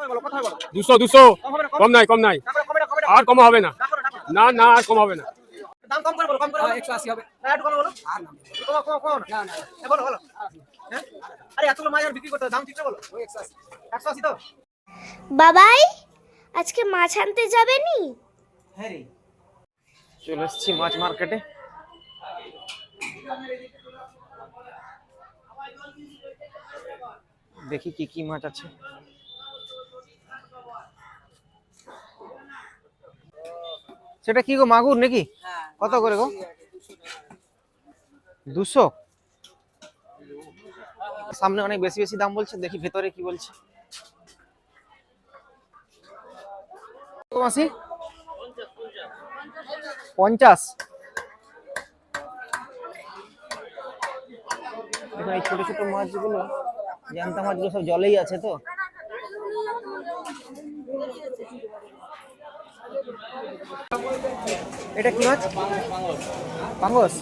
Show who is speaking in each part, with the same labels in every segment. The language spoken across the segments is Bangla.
Speaker 1: 200 200 কম নাই কম নাই আর কম হবে না না না আর কম হবে না
Speaker 2: দাম কম করে বলো কম করে 180 হবে না একটু কম বলো আর না কম না না বলো বলো হ্যাঁ আরে এতগুলো মাছ আর বিক্রি করতে দাম ঠিক না বলো ওই 180 180 তো
Speaker 3: বাবাই আজকে মাছ আনতে যাবে নি?
Speaker 2: হ্যাঁ রে চলে এসেছি মাছ মার্কেটে দেখি কি কি মাছ আছে সেটা কি গো মাগুর নাকি কত করে গো 200 সামনে অনেক বেশি বেশি দাম বলছে দেখি ভেতরে কি বলছে মাসি 50 দেখুন এই ছোট ছোট মাছগুলো জ্যান্ত মাছগুলো সব জলেই আছে তো এটা কি মাছ পাঙ্গস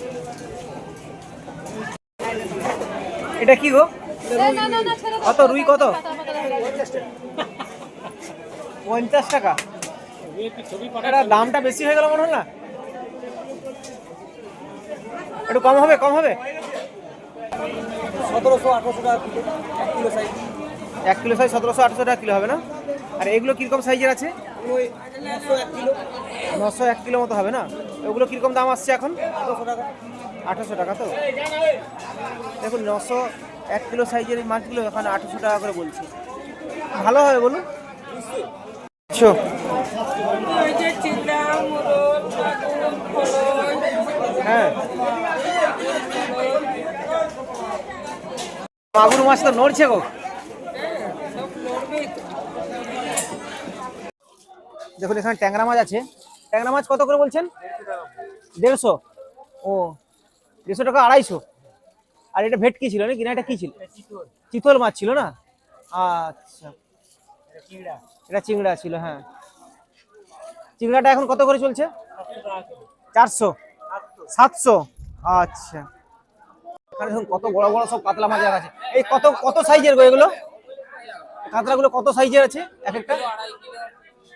Speaker 2: এটা কি গো কত রুই কত 50 টাকা এটা দামটা বেশি হয়ে গেল মনে হল না একটু কম হবে 1700-1800 টাকা kilo 1 kilo size 1 kilo size 1700-1800 টাকা কিলো হবে না আর এগুলো কিরকম সাইজের আছে 901 কিলো মতো হবে না ওগুলো কিরকম দাম আসছে এখন 1800 টাকা তো দেখুন 901 কিলো সাইজের এই মাছগুলো এখন 1800 টাকা করে বলছি ভালো হবে বলুন হ্যাঁ মাগুর মাছ তো নড়ছে গো দেখুন এখানে ট্যাংরা মাছ আছে ট্যাংরা মাছ কত করে বলছেন 150 ও 150 টাকা 250 আর এটা ভেটকি ছিল নাকি না এটা কি ছিল চিতল মাছ ছিল না আচ্ছা এটা চিংড়া ছিল হ্যাঁ চিংড়াটা এখন কত করে চলছে 400 700 আচ্ছা এখানে দেখুন কত বড় বড় সব কাতলা মাছ আছে এই কত কত সাইজের গো এগুলো কাতলাগুলো কত সাইজের আছে এক একটা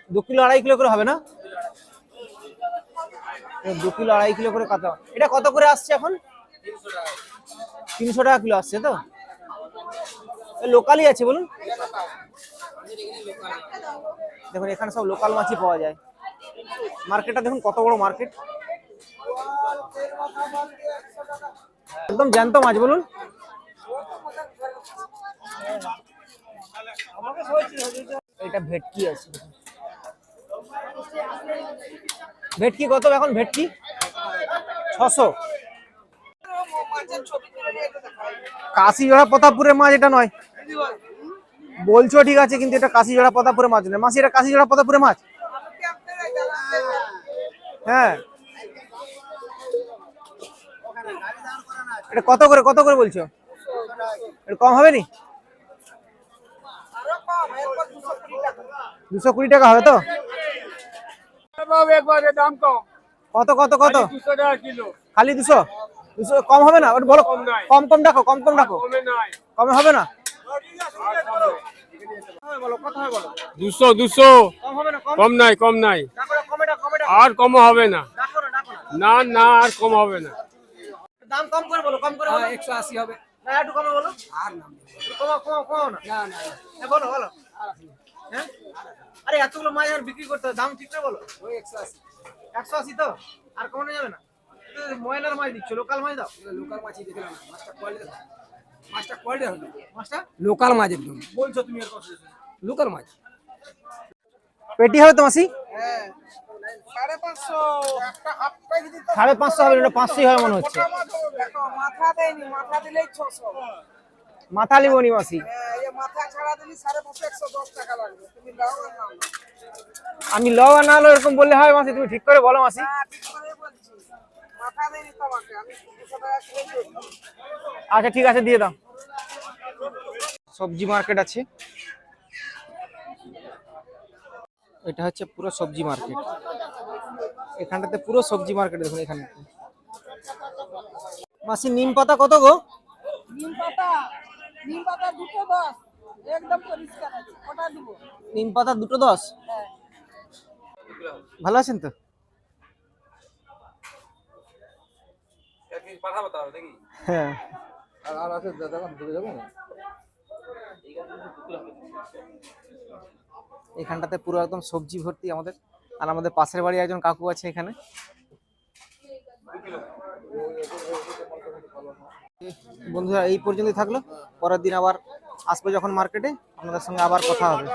Speaker 2: 2 কিলো 2.5 কিলো করে হবে না 2 কিলো 2.5 কিলো করে কাতলা এটা কত করে আসছে এখন 300 টাকা কিলো আসছে তো লোকালই আছে বলুন দেখুন এখানে সব লোকাল মাছই পাওয়া যায় মার্কেটটা দেখুন কত বড় মার্কেট একদম জ্যান্ত মাছ বলুন এটা ভেটকি আছে ভেটকি কত এখন ভেটকি 600 কাশিজোড়া প্রতাপপুরের মাছ এটা নয় বলছো ঠিক আছে কিন্তু এটা কাশিজোড়া প্রতাপপুরের মাছ নয় মাসি এটা কাশিজোড়া প্রতাপপুরের মাছ হ্যাঁ এটা কত করে বলছো এটা কম হবে নি 220 টাকা হবে তো
Speaker 1: দাম কম
Speaker 2: কত
Speaker 1: 200 টাকা কিলো
Speaker 2: খালি 200 কম হবে না ওটা বলো কম রাখো কমে হবে না
Speaker 1: 200 কম নাই আর কম হবে না না না আর কম হবে না
Speaker 2: দাম কম করে বলো 180 হবে না একটু কমে বলো আর না কম না বলো হ্যাঁ আরে এতগুলো মাছ আর বিক্রি করতে দাম ঠিক না বলো ওই 180 তো আর কমানো যাবে না ময়লার মাছ দিচ্ছ লোকাল মাছ দাও লোকাল মাছই দেখে না মাছটা কোয়ালিটি হবে মাছটা লোকাল মাছ একদম বলছো তুমি এর কথা লোকাল মাছ পেটি হবে তো মাসি হ্যাঁ 550 একটা হাফ প্রাইস দিতে 550 হবে এটা 500 হবে মনে হচ্ছে মাথা দেয়নি মাথা দিলেই 600 মাথা লিবনি মাসি হ্যাঁ এই মাথা ছাড়া দিলি 550 110 টাকা লাগবে তুমি দাও আর নাও আমি লও আর না লও এরকম বললে হয় মাসি তুমি ঠিক করে বলো মাসি হ্যাঁ ঠিক করে বলছি মাথা দেয়নি তোমাকে আমি 200 টাকা কিলো দিই আচ্ছা ঠিক আছে দিয়ে দাও সবজি মার্কেট আছে এটা হচ্ছে পুরো সবজি মার্কেট এখানটাতে পুরো সবজি মার্কেট দেখুন এখানে মাসি নিম পাতা কত গো নিম পাতা 210
Speaker 4: একদম পরিষ্কার আছে, ওটা দিব।
Speaker 2: নিম পাতা 2টো 10।
Speaker 4: হ্যাঁ।
Speaker 2: ভালো আছেন তো? হ্যাঁ। এখানটাতে পুরো একদম সবজি ভর্তি আমাদের। আর আমাদের পাশের বাড়ি একজন কাকু আছে এখানে। বন্ধুরা এই পর্যন্তই থাকলো, পরের দিন আবার আসবো যখন মার্কেটে আপনাদের সঙ্গে আবার কথা হবে।